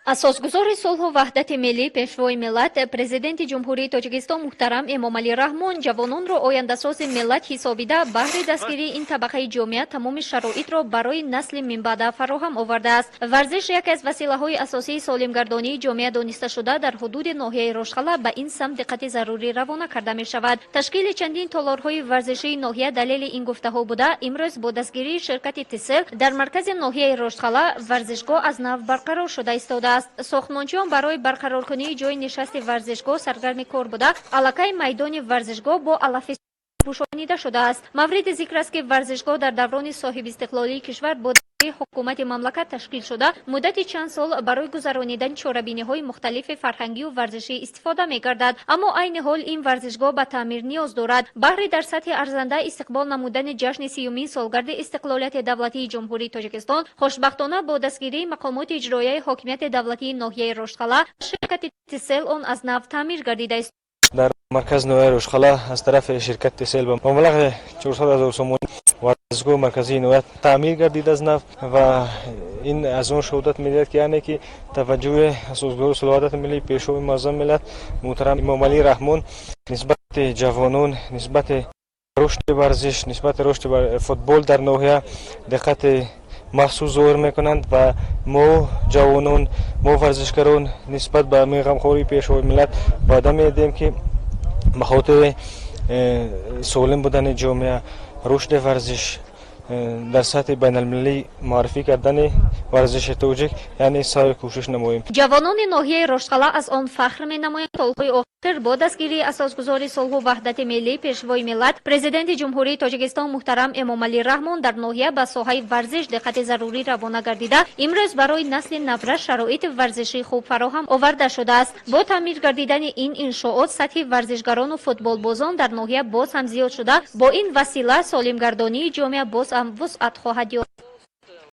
اساسگزار صلح و وحدت ملی پیشوای ملت پرزیدنت جمهوری تاجیکستان محترم امامعلی رحمان جوانان را آینده‌ساز ملت حسابیده بهر دستگیری این طبقه جامعه تمام شرایط را برای نسل من بعد فراهم آورده است. ورزش یکی از وسیله‌های اساسی سالمگردانی جامعه دانسته شده در حدود ناحیه رشخله به این سمت دقت ضروری روانه کرده می شود. تشکیل چندین تالارهای ورزشی ناحیه دلیل این گفته‌ها بوده. امروز با دستگیری شرکت تسل در مرکز ناحیه رشخله ورزشگاه از نو برقرار شده ایستاده. ساختمانچیان برای برقرارکنی جای نشست ورزشگاه سرگرم کار بوده. علاقه میدان ورزشگاه با علف پوشانیده شده است. مورد ذکر است که ورزشگاه در دوران صاحب استقلالی کشور با حکومت مملکت تشکیل شده مدت چند سال برای گذرانیدن چاره‌بینی‌های مختلف فرهنگی و ورزشی استفاده می‌گردد، اما عین حال این ورزشگاه به تعمیر نیاز دارد. بهر در سطح ارزنده استقبال نمودن جشن 30مین سالگرد استقلالیت دولتی جمهوری تاجیکستان، خوشبختانه با دستگیری مقامات اجرایی حاکمیت دولتی ناحیه رشخله شرکت تسل آن از نو تعمیر گردیده است. در مرکز نوای رشخله از طرف شرکت تسل به مبلغ 400,000 سوم ورزشگاه مرکزی نوای تعمیر گردیده از نو و این از اون شهادت می‌دهد که یعنی که توجه اساسگزار صلح و وحدت ملی پیشوای معظم ملت محترم امامعلی رحمان نسبت جوانان، نسبت رشد ورزش، نسبت رشد فوتبال در ناحیه دقت مخصوص ظاهر میکنند و ما جوانان، ما ورزشکاران نسبت به غمخواری پیشوای ملت وعده میدیم که به خاطر سالم بودن جامعه، رشد ورزش در سطح بین المللی معرفی کردن ورزش تاجیک یعنی سعی کوشش نماییم. جوانان ناحیه رشخله از آن فخر می نمایند. سالهای آخر با دستگیری اساسگزار صلح و وحدت ملی پیشوای ملت پرزیدنت جمهوری تاجیکستان محترم امامعلی رحمان در ناحیه به ساحه ورزش دقت ضروری روانه گردیده امروز برای نسل نو شرایط ورزشی خوب فراهم آورده شده است. با تعمیر گردیدن این انشاءات سطح ورزشگران و فوتبال بازان در ناحیه باز هم زیاد شده. با این وسیله سالمگردانی جامعه باز هم وسعت خواهد یافت.